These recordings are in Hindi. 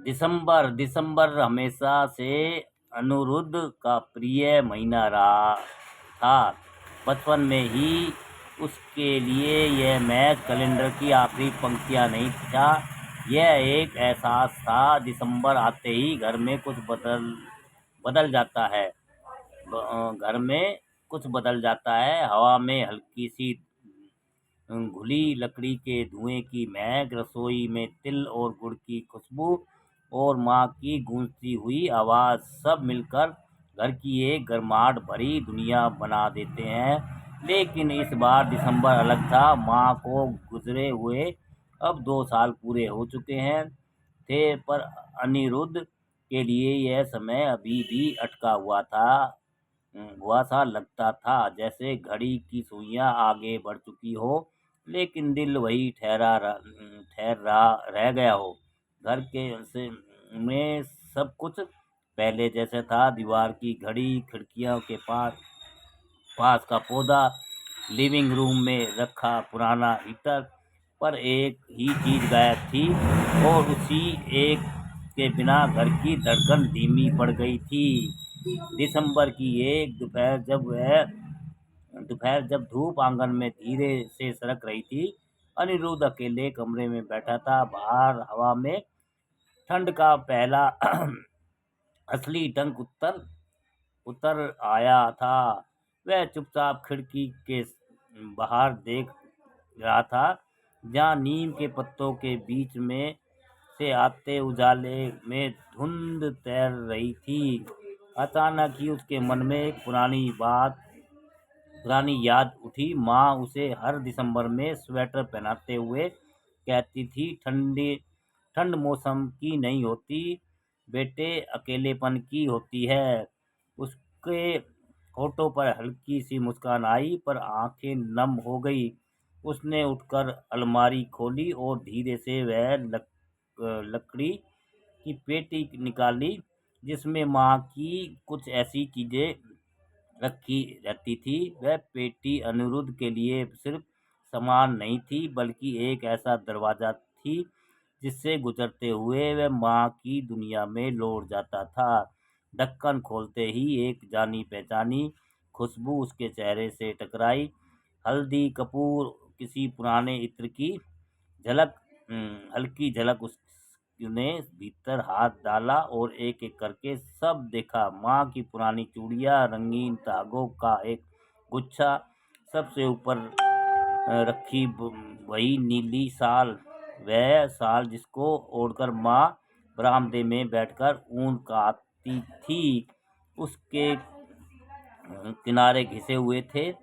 दिसंबर दिसंबर हमेशा से अनिरुद्ध का प्रिय महीना रहा था। बचपन में ही उसके लिए यह मैच कैलेंडर की आखिरी पंक्तियां नहीं था, यह एक एहसास था। दिसंबर आते ही घर में कुछ बदल बदल जाता है। घर में कुछ बदल जाता है। हवा में हल्की सी घुली लकड़ी के धुएं की महक, रसोई में तिल और गुड़ की खुशबू और माँ की गूंजती हुई आवाज़, सब मिलकर घर की एक गर्माहट भरी दुनिया बना देते हैं। लेकिन इस बार दिसंबर अलग था। माँ को गुजरे हुए अब 2 साल पूरे हो चुके हैं थे, पर अनिरुद्ध के लिए यह समय अभी भी अटका हुआ सा लगता था, जैसे घड़ी की सुइयां आगे बढ़ चुकी हो, लेकिन दिल वही ठहर रहा रह गया हो। घर के में सब कुछ पहले जैसे था। दीवार की घड़ी, खिड़कियों के पास पास का पौधा, लिविंग रूम में रखा पुराना हीटर, पर एक ही चीज गायब थी, और उसी एक के बिना घर की धड़कन धीमी पड़ गई थी। दिसंबर की एक दोपहर जब धूप आंगन में धीरे से सरक रही थी, अनिरुद्ध अकेले कमरे में बैठा था। बाहर हवा में ठंड का पहला असली डंक उतर उतर आया था। वह चुपचाप खिड़की के बाहर देख रहा था, जहाँ नीम के पत्तों के बीच में से आते उजाले में धुंध तैर रही थी। अचानक ही उसके मन में एक पुरानी याद उठी। माँ उसे हर दिसंबर में स्वेटर पहनाते हुए कहती थी, ठंड मौसम की नहीं होती बेटे, अकेलेपन की होती है। उसके होठों पर हल्की सी मुस्कान आई, पर आंखें नम हो गई। उसने उठकर अलमारी खोली और धीरे से वह लकड़ी की पेटी निकाली, जिसमें माँ की कुछ ऐसी चीजें रखी रहती थी। वह पेटी अनिरुद्ध के लिए सिर्फ सामान नहीं थी, बल्कि एक ऐसा दरवाजा थी जिससे गुजरते हुए वह माँ की दुनिया में लौट जाता था। ढक्कन खोलते ही एक जानी पहचानी खुशबू उसके चेहरे से टकराई। हल्दी, कपूर, किसी पुराने इत्र की झलक हल्की झलक। उसने भीतर हाथ डाला और एक एक करके सब देखा। माँ की पुरानी चूड़ियाँ, रंगीन धागों का एक गुच्छा, सबसे ऊपर रखी वही नीली साल, वह साल जिसको ओढ़कर माँ बरामदे में बैठकर ऊन काटती थी। उसके किनारे घिसे हुए थे,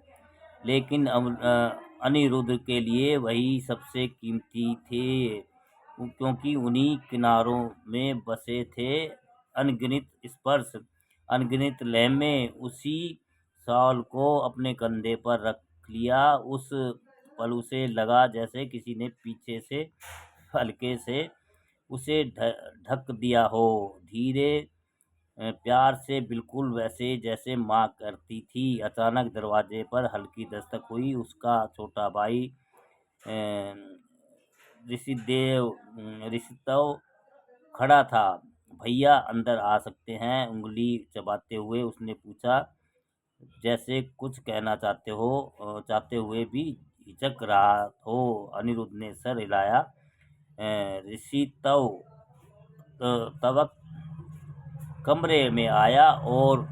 लेकिन अनिरुद्ध के लिए वही सबसे कीमती थे, क्योंकि उन्हीं किनारों में बसे थे अनगिनत स्पर्श, अनगिनत लम्हे। उसी शॉल को अपने कंधे पर रख लिया। उस पल उसे लगा जैसे किसी ने पीछे से हल्के से उसे ढक दिया हो, धीरे प्यार से, बिल्कुल वैसे जैसे माँ करती थी। अचानक दरवाजे पर हल्की दस्तक हुई। उसका छोटा भाई ऋषिदेव खड़ा था। भैया, अंदर आ सकते हैं? उंगली चबाते हुए उसने पूछा, जैसे कुछ कहना चाहते हुए भी हिचक रहा हो। अनिरुद्ध ने सर हिलाया। ऋषिदेव तवक कमरे में आया और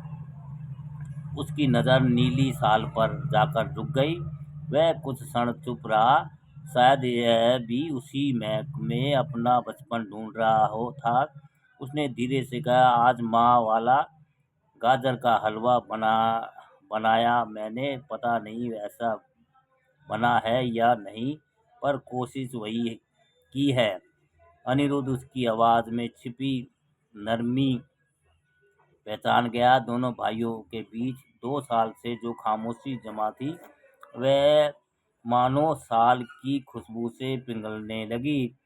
उसकी नज़र नीली साल पर जाकर रुक गई। वह कुछ क्षण चुप रहा, शायद यह भी उसी महक में अपना बचपन ढूंढ रहा हो था। उसने धीरे से कहा, आज माँ वाला गाजर का हलवा बनाया मैंने। पता नहीं वैसा बना है या नहीं, पर कोशिश वही की है। अनिरुद्ध उसकी आवाज़ में छिपी नरमी पहचान गया। दोनों भाइयों के बीच 2 साल से जो खामोशी जमा थी, वह मानो साल की खुशबू से पिघलने लगी।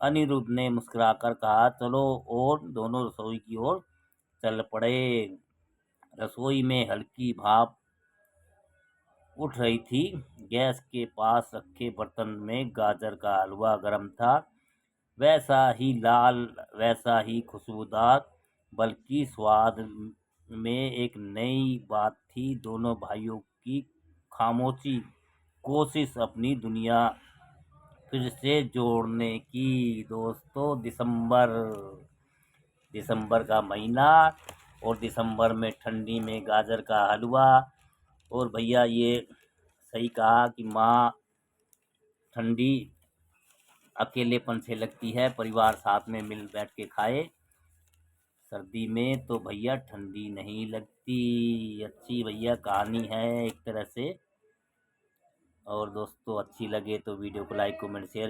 अनिरुद्ध ने मुस्कुराकर कहा, चलो, और दोनों रसोई की ओर चल पड़े। रसोई में हल्की भाप उठ रही थी। गैस के पास रखे बर्तन में गाजर का हलवा गर्म था। वैसा ही लाल, वैसा ही खुशबूदार, बल्कि स्वाद में एक नई बात थी। दोनों भाइयों की खामोशी कोशिश अपनी दुनिया फिर से जोड़ने की। दोस्तों, दिसंबर का महीना, और दिसंबर में ठंडी में गाजर का हलवा। और भैया ये सही कहा कि माँ ठंडी अकेलेपन से लगती है, परिवार साथ में मिल बैठ के खाए। सर्दी में तो भैया ठंडी नहीं लगती। अच्छी भैया कहानी है एक तरह से। और दोस्तों, अच्छी लगे तो वीडियो को लाइक, कमेंट, शेयर